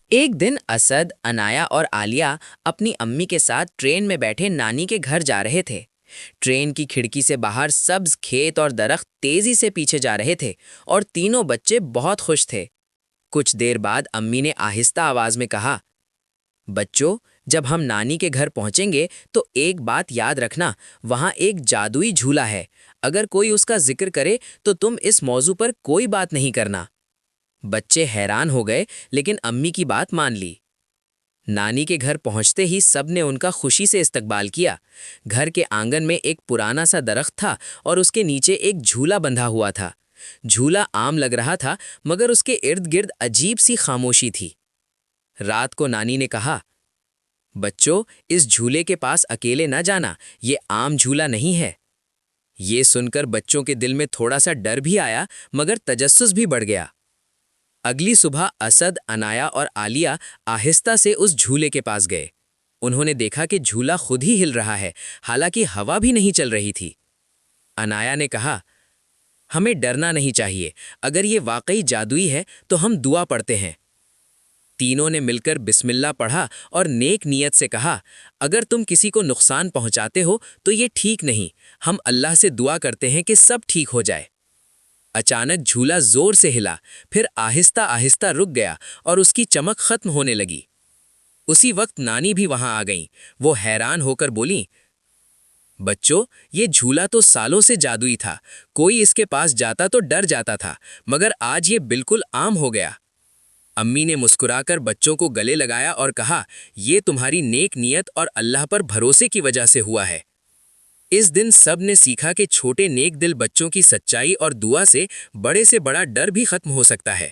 ایک دن اسد، انایا اور عالیہ اپنی امی کے ساتھ ٹرین میں بیٹھے نانی کے گھر جا رہے تھے۔ ٹرین کی کھڑکی سے باہر سبز کھیت اور درخت تیزی سے پیچھے جا رہے تھے اور تینوں بچے بہت خوش تھے۔ کچھ دیر بعد امی نے آہستہ آواز میں کہا، بچوں، جب ہم نانی کے گھر پہنچیں گے تو ایک بات یاد رکھنا، وہاں ایک جادوئی جھولا ہے۔ اگر کوئی اس کا ذکر کرے تو تم اس موضوع پر کوئی بات نہیں کرنا۔ بچے حیران ہو گئے لیکن امی کی بات مان لی۔ نانی کے گھر پہنچتے ہی سب نے ان کا خوشی سے استقبال کیا۔ گھر کے آنگن میں ایک پرانا سا درخت تھا اور اس کے نیچے ایک جھولا بندھا ہوا تھا۔ جھولا عام لگ رہا تھا مگر اس کے ارد گرد عجیب سی خاموشی تھی۔ رات کو نانی نے کہا، بچوں، اس جھولے کے پاس اکیلے نہ جانا، یہ عام جھولا نہیں ہے۔ یہ سن کر بچوں کے دل میں تھوڑا سا ڈر بھی آیا مگر تجسس بھی بڑھ گیا۔ اگلی صبح اسد، انایا اور عالیہ آہستہ سے اس جھولے کے پاس گئے۔ انہوں نے دیکھا کہ جھولا خود ہی ہل رہا ہے، حالانکہ ہوا بھی نہیں چل رہی تھی۔ انایا نے کہا، ہمیں ڈرنا نہیں چاہیے، اگر یہ واقعی جادوئی ہے تو ہم دعا پڑھتے ہیں۔ تینوں نے مل کر بسم اللہ پڑھا اور نیک نیت سے کہا، اگر تم کسی کو نقصان پہنچاتے ہو تو یہ ٹھیک نہیں، ہم اللہ سے دعا کرتے ہیں کہ سب ٹھیک ہو جائے۔ اچانک جھولا زور سے ہلا، پھر آہستہ آہستہ رک گیا اور اس کی چمک ختم ہونے لگی۔ اسی وقت نانی بھی وہاں آ گئیں۔ وہ حیران ہو کر بولیں، بچوں، یہ جھولا تو سالوں سے جادوئی تھا، کوئی اس کے پاس جاتا تو ڈر جاتا تھا، مگر آج یہ بالکل عام ہو گیا۔ امی نے مسکرا کر بچوں کو گلے لگایا اور کہا، یہ تمہاری نیک نیت اور اللہ پر بھروسے کی وجہ سے ہوا ہے۔ اس دن سب نے سیکھا کہ چھوٹے نیک دل بچوں کی سچائی اور دعا سے بڑے بڑا ڈر بھی ختم ہو سکتا ہے۔